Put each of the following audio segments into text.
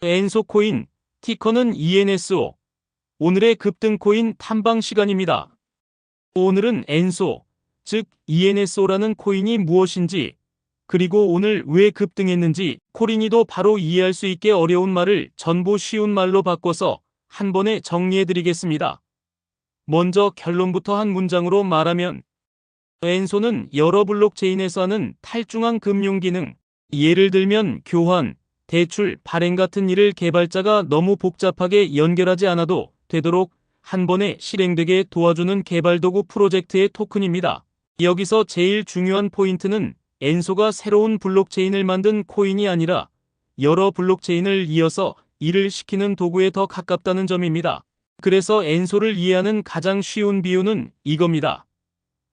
엔소 코인, 티커는 ENSO. 오늘의 급등 코인 탐방 시간입니다. 오늘은 엔소, 즉 ENSO라는 코인이 무엇인지, 그리고 오늘 왜 급등했는지 코린이도 바로 이해할 수 있게 어려운 말을 전부 쉬운 말로 바꿔서 한 번에 정리해드리겠습니다. 먼저 결론부터 한 문장으로 말하면, 엔소는 여러 블록체인에서 하는 탈중앙 금융 기능, 예를 들면 교환, 대출, 발행 같은 일을 개발자가 너무 복잡하게 연결하지 않아도 되도록 한 번에 실행되게 도와주는 개발도구 프로젝트의 토큰입니다. 여기서 제일 중요한 포인트는 엔소가 새로운 블록체인을 만든 코인이 아니라 여러 블록체인을 이어서 일을 시키는 도구에 더 가깝다는 점입니다. 그래서 엔소를 이해하는 가장 쉬운 비유는 이겁니다.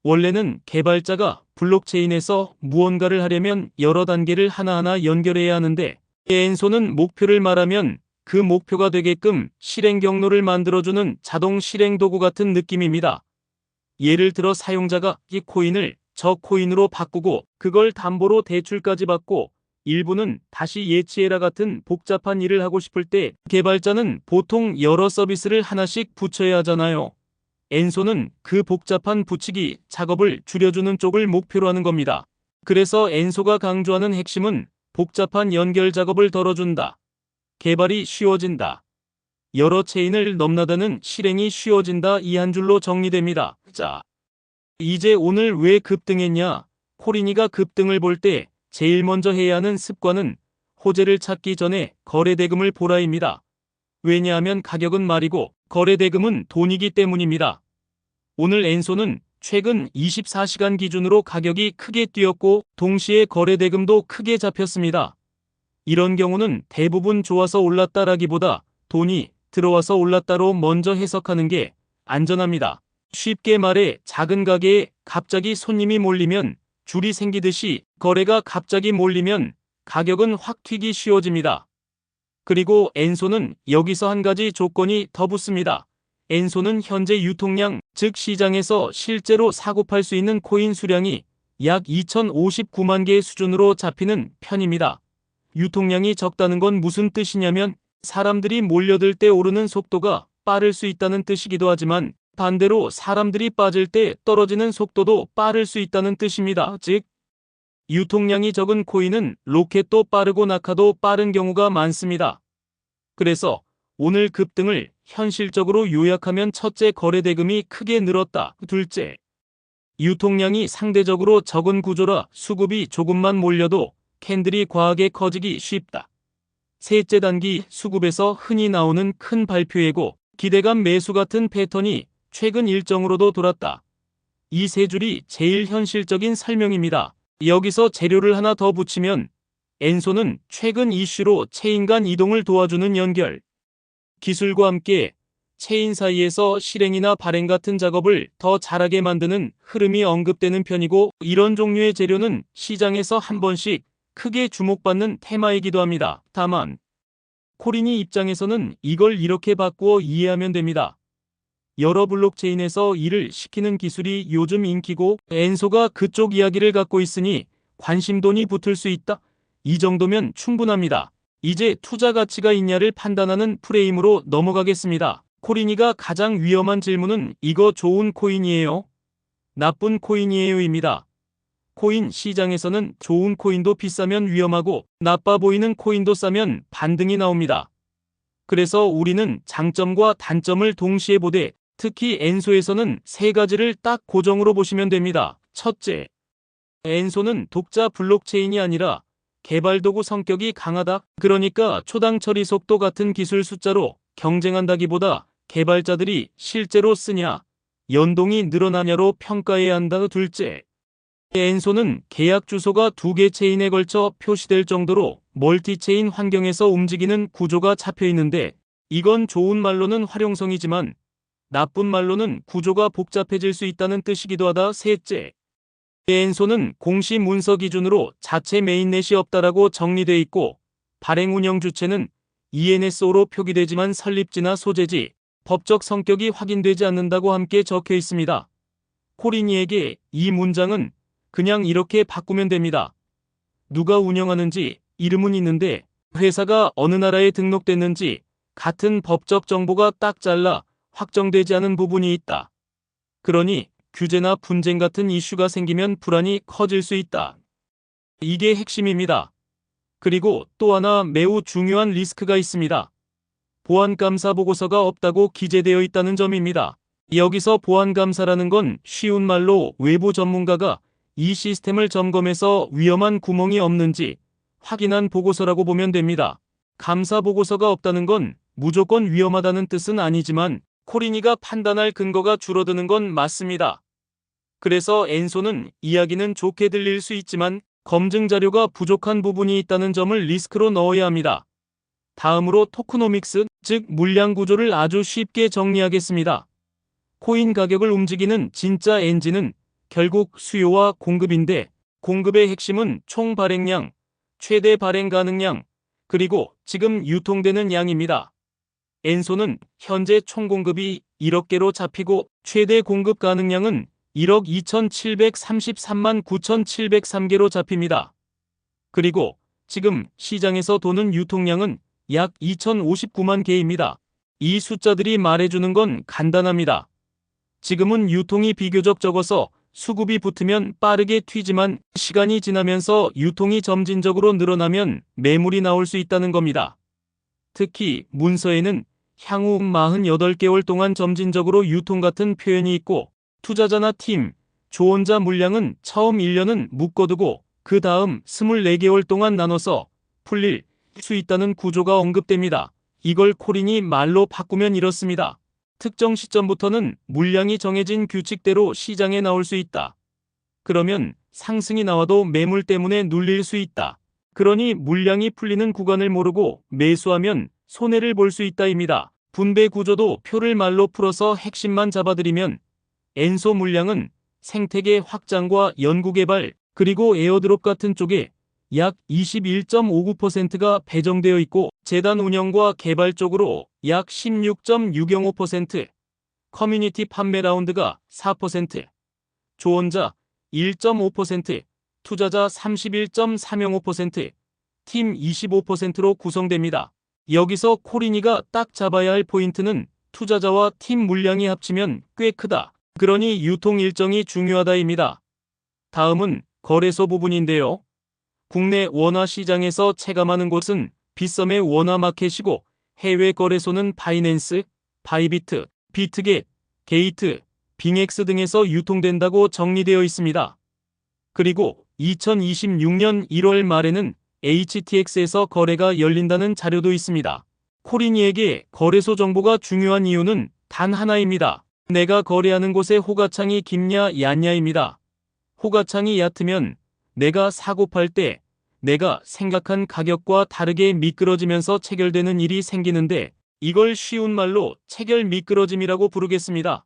원래는 개발자가 블록체인에서 무언가를 하려면 여러 단계를 하나하나 연결해야 하는데, 엔소는 목표를 말하면 그 목표가 되게끔 실행 경로를 만들어주는 자동 실행 도구 같은 느낌입니다. 예를 들어 사용자가 이 코인을 저 코인으로 바꾸고 그걸 담보로 대출까지 받고 일부는 다시 예치해라 같은 복잡한 일을 하고 싶을 때 개발자는 보통 여러 서비스를 하나씩 붙여야 하잖아요. 엔소는 그 복잡한 붙이기 작업을 줄여주는 쪽을 목표로 하는 겁니다. 그래서 엔소가 강조하는 핵심은 복잡한 연결 작업을 덜어준다. 개발이 쉬워진다. 여러 체인을 넘나드는 실행이 쉬워진다. 이 한 줄로 정리됩니다. 자, 이제 오늘 왜 급등했냐? 코린이가 급등을 볼 때 제일 먼저 해야 하는 습관은 호재를 찾기 전에 거래대금을 보라입니다. 왜냐하면 가격은 말이고 거래대금은 돈이기 때문입니다. 오늘 엔소는 최근 24시간 기준으로 가격이 크게 뛰었고 동시에 거래대금도 크게 잡혔습니다. 이런 경우는 대부분 좋아서 올랐다라기보다 돈이 들어와서 올랐다로 먼저 해석하는 게 안전합니다. 쉽게 말해 작은 가게에 갑자기 손님이 몰리면 줄이 생기듯이 거래가 갑자기 몰리면 가격은 확 튀기 쉬워집니다. 그리고 엔소는 여기서 한 가지 조건이 더 붙습니다. 엔소는 현재 유통량, 즉 시장에서 실제로 사고 팔 수 있는 코인 수량이 약 2059만 개 수준으로 잡히는 편입니다. 유통량이 적다는 건 무슨 뜻이냐면 사람들이 몰려들 때 오르는 속도가 빠를 수 있다는 뜻이기도 하지만 반대로 사람들이 빠질 때 떨어지는 속도도 빠를 수 있다는 뜻입니다. 즉, 유통량이 적은 코인은 로켓도 빠르고 낙하도 빠른 경우가 많습니다. 그래서 오늘 급등을 현실적으로 요약하면 첫째, 거래대금이 크게 늘었다. 둘째, 유통량이 상대적으로 적은 구조라 수급이 조금만 몰려도 캔들이 과하게 커지기 쉽다. 셋째, 단기 수급에서 흔히 나오는 큰 발표예고 기대감 매수 같은 패턴이 최근 일정으로도 돌았다. 이 세 줄이 제일 현실적인 설명입니다. 여기서 재료를 하나 더 붙이면 엔소는 최근 이슈로 체인 간 이동을 도와주는 연결 기술과 함께 체인 사이에서 실행이나 발행 같은 작업을 더 잘하게 만드는 흐름이 언급되는 편이고, 이런 종류의 재료는 시장에서 한 번씩 크게 주목받는 테마이기도 합니다. 다만 코린이 입장에서는 이걸 이렇게 바꾸어 이해하면 됩니다. 여러 블록체인에서 일을 시키는 기술이 요즘 인기고 엔소가 그쪽 이야기를 갖고 있으니 관심돈이 붙을 수 있다. 이 정도면 충분합니다. 이제 투자 가치가 있냐를 판단하는 프레임으로 넘어가겠습니다. 코린이가 가장 위험한 질문은 이거 좋은 코인이에요? 나쁜 코인이에요?입니다. 코인 시장에서는 좋은 코인도 비싸면 위험하고 나빠 보이는 코인도 싸면 반등이 나옵니다. 그래서 우리는 장점과 단점을 동시에 보되 특히 엔소에서는 세 가지를 딱 고정으로 보시면 됩니다. 첫째, 엔소는 독자 블록체인이 아니라 개발도구 성격이 강하다. 그러니까 초당 처리 속도 같은 기술 숫자로 경쟁한다기보다 개발자들이 실제로 쓰냐, 연동이 늘어나냐로 평가해야 한다. 둘째, 엔소는 계약 주소가 2개 체인에 걸쳐 표시될 정도로 멀티체인 환경에서 움직이는 구조가 잡혀 있는데, 이건 좋은 말로는 활용성이지만 나쁜 말로는 구조가 복잡해질 수 있다는 뜻이기도 하다. 셋째, 엔소는 공시 문서 기준으로 자체 메인넷이 없다라고 정리돼 있고 발행 운영 주체는 ENSO로 표기되지만 설립지나 소재지, 법적 성격이 확인되지 않는다고 함께 적혀 있습니다. 코린이에게 이 문장은 그냥 이렇게 바꾸면 됩니다. 누가 운영하는지 이름은 있는데 회사가 어느 나라에 등록됐는지 같은 법적 정보가 딱 잘라 확정되지 않은 부분이 있다. 그러니 규제나 분쟁 같은 이슈가 생기면 불안이 커질 수 있다. 이게 핵심입니다. 그리고 또 하나 매우 중요한 리스크가 있습니다. 보안감사 보고서가 없다고 기재되어 있다는 점입니다. 여기서 보안감사라는 건 쉬운 말로 외부 전문가가 이 시스템을 점검해서 위험한 구멍이 없는지 확인한 보고서라고 보면 됩니다. 감사 보고서가 없다는 건 무조건 위험하다는 뜻은 아니지만 코린이가 판단할 근거가 줄어드는 건 맞습니다. 그래서 엔소는 이야기는 좋게 들릴 수 있지만 검증 자료가 부족한 부분이 있다는 점을 리스크로 넣어야 합니다. 다음으로 토크노믹스, 즉 물량 구조를 아주 쉽게 정리하겠습니다. 코인 가격을 움직이는 진짜 엔진은 결국 수요와 공급인데 공급의 핵심은 총 발행량, 최대 발행 가능량, 그리고 지금 유통되는 양입니다. 엔소는 현재 총 공급이 1억 개로 잡히고 최대 공급 가능량은 1억 2,733만 9,703개로 잡힙니다. 그리고 지금 시장에서 도는 유통량은 약 2,059만 개입니다. 이 숫자들이 말해주는 건 간단합니다. 지금은 유통이 비교적 적어서 수급이 붙으면 빠르게 튀지만 시간이 지나면서 유통이 점진적으로 늘어나면 매물이 나올 수 있다는 겁니다. 특히 문서에는 향후 48개월 동안 점진적으로 유통 같은 표현이 있고 투자자나 팀, 조언자 물량은 처음 1년은 묶어두고 그 다음 24개월 동안 나눠서 풀릴 수 있다는 구조가 언급됩니다. 이걸 코린이 말로 바꾸면 이렇습니다. 특정 시점부터는 물량이 정해진 규칙대로 시장에 나올 수 있다. 그러면 상승이 나와도 매물 때문에 눌릴 수 있다. 그러니 물량이 풀리는 구간을 모르고 매수하면 손해를 볼 수 있다입니다. 분배 구조도 표를 말로 풀어서 핵심만 잡아드리면 엔소 물량은 생태계 확장과 연구개발 그리고 에어드롭 같은 쪽에 약 21.59%가 배정되어 있고 재단 운영과 개발 쪽으로 약 16.605%, 커뮤니티 판매 라운드가 4%, 조언자 1.5%, 투자자 31.305%, 팀 25%로 구성됩니다. 여기서 코린이가 딱 잡아야 할 포인트는 투자자와 팀 물량이 합치면 꽤 크다. 그러니 유통 일정이 중요하다입니다. 다음은 거래소 부분인데요. 국내 원화 시장에서 체감하는 곳은 빗썸의 원화 마켓이고 해외 거래소는 바이낸스, 바이비트, 비트겟, 게이트, 빙엑스 등에서 유통된다고 정리되어 있습니다. 그리고 2026년 1월 말에는 HTX에서 거래가 열린다는 자료도 있습니다. 코린이에게 거래소 정보가 중요한 이유는 단 하나입니다. 내가 거래하는 곳의 호가창이 깊냐 얕냐입니다. 호가창이 얕으면 내가 사고 팔 때 내가 생각한 가격과 다르게 미끄러지면서 체결되는 일이 생기는데 이걸 쉬운 말로 체결 미끄러짐이라고 부르겠습니다.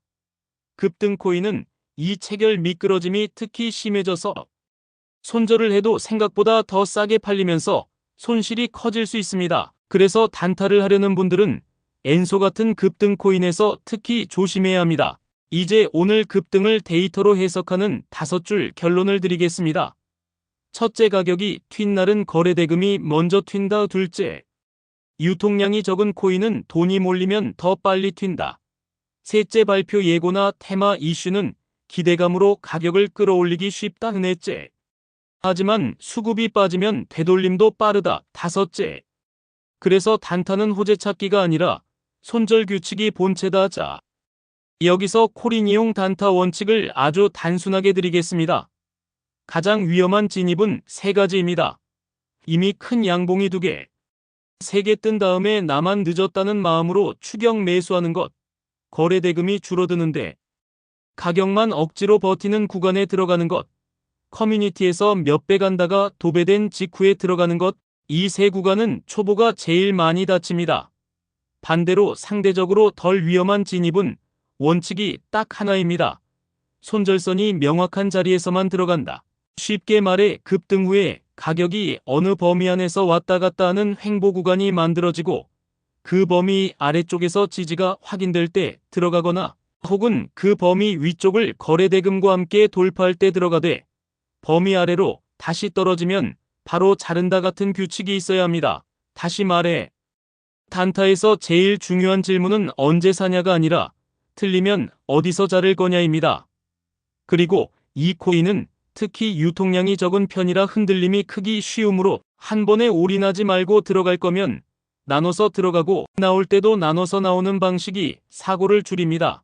급등 코인은 이 체결 미끄러짐이 특히 심해져서 손절을 해도 생각보다 더 싸게 팔리면서 손실이 커질 수 있습니다. 그래서 단타를 하려는 분들은 엔소 같은 급등 코인에서 특히 조심해야 합니다. 이제 오늘 급등을 데이터로 해석하는 5줄 결론을 드리겠습니다. 첫째, 가격이 튄 날은 거래대금이 먼저 튄다. 둘째, 유통량이 적은 코인은 돈이 몰리면 더 빨리 튄다. 셋째, 발표 예고나 테마 이슈는 기대감으로 가격을 끌어올리기 쉽다. 넷째, 하지만 수급이 빠지면 되돌림도 빠르다. 다섯째, 그래서 단타는 호재 찾기가 아니라 손절 규칙이 본체다. 자, 여기서 코린이용 단타 원칙을 아주 단순하게 드리겠습니다. 가장 위험한 진입은 3가지입니다. 이미 큰 양봉이 2개, 3개 뜬 다음에 나만 늦었다는 마음으로 추격 매수하는 것, 거래 대금이 줄어드는데 가격만 억지로 버티는 구간에 들어가는 것, 커뮤니티에서 몇 배 간다가 도배된 직후에 들어가는 것, 이 3구간은 초보가 제일 많이 다칩니다. 반대로 상대적으로 덜 위험한 진입은 원칙이 딱 하나입니다. 손절선이 명확한 자리에서만 들어간다. 쉽게 말해 급등 후에 가격이 어느 범위 안에서 왔다 갔다 하는 횡보 구간이 만들어지고 그 범위 아래쪽에서 지지가 확인될 때 들어가거나 혹은 그 범위 위쪽을 거래대금과 함께 돌파할 때 들어가되 범위 아래로 다시 떨어지면 바로 자른다 같은 규칙이 있어야 합니다. 다시 말해, 단타에서 제일 중요한 질문은 언제 사냐가 아니라 틀리면 어디서 자를 거냐입니다. 그리고 이 코인은 특히 유통량이 적은 편이라 흔들림이 크기 쉬우므로 한 번에 올인하지 말고 들어갈 거면 나눠서 들어가고 나올 때도 나눠서 나오는 방식이 사고를 줄입니다.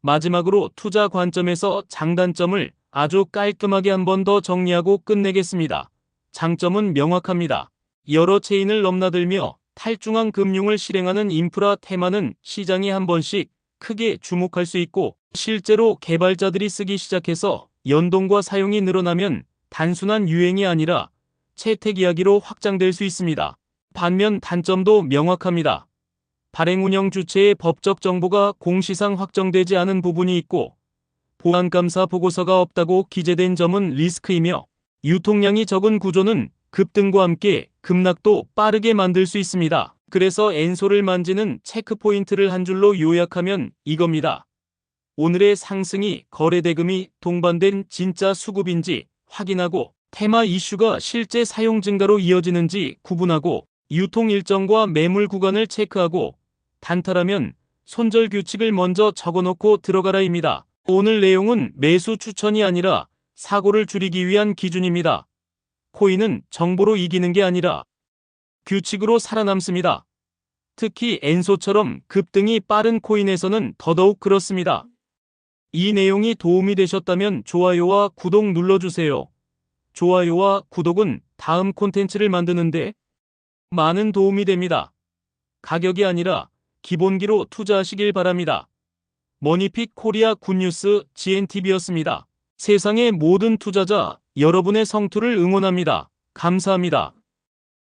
마지막으로 투자 관점에서 장단점을 아주 깔끔하게 한 번 더 정리하고 끝내겠습니다. 장점은 명확합니다. 여러 체인을 넘나들며 탈중앙 금융을 실행하는 인프라 테마는 시장이 한 번씩 크게 주목할 수 있고, 실제로 개발자들이 쓰기 시작해서 연동과 사용이 늘어나면 단순한 유행이 아니라 채택 이야기로 확장될 수 있습니다. 반면 단점도 명확합니다. 발행 운영 주체의 법적 정보가 공시상 확정되지 않은 부분이 있고, 보안감사 보고서가 없다고 기재된 점은 리스크이며, 유통량이 적은 구조는 급등과 함께 급락도 빠르게 만들 수 있습니다. 그래서 엔소를 만지는 체크포인트를 한 줄로 요약하면 이겁니다. 오늘의 상승이 거래 대금이 동반된 진짜 수급인지 확인하고, 테마 이슈가 실제 사용 증가로 이어지는지 구분하고, 유통 일정과 매물 구간을 체크하고, 단타라면 손절 규칙을 먼저 적어놓고 들어가라입니다. 오늘 내용은 매수 추천이 아니라 사고를 줄이기 위한 기준입니다. 코인은 정보로 이기는 게 아니라 규칙으로 살아남습니다. 특히 엔소처럼 급등이 빠른 코인에서는 더더욱 그렇습니다. 이 내용이 도움이 되셨다면 좋아요와 구독 눌러주세요. 좋아요와 구독은 다음 콘텐츠를 만드는데 많은 도움이 됩니다. 가격이 아니라 기본기로 투자하시길 바랍니다. 머니픽 코리아 굿뉴스 GNTV였습니다. 세상의 모든 투자자, 여러분의 성투를 응원합니다. 감사합니다.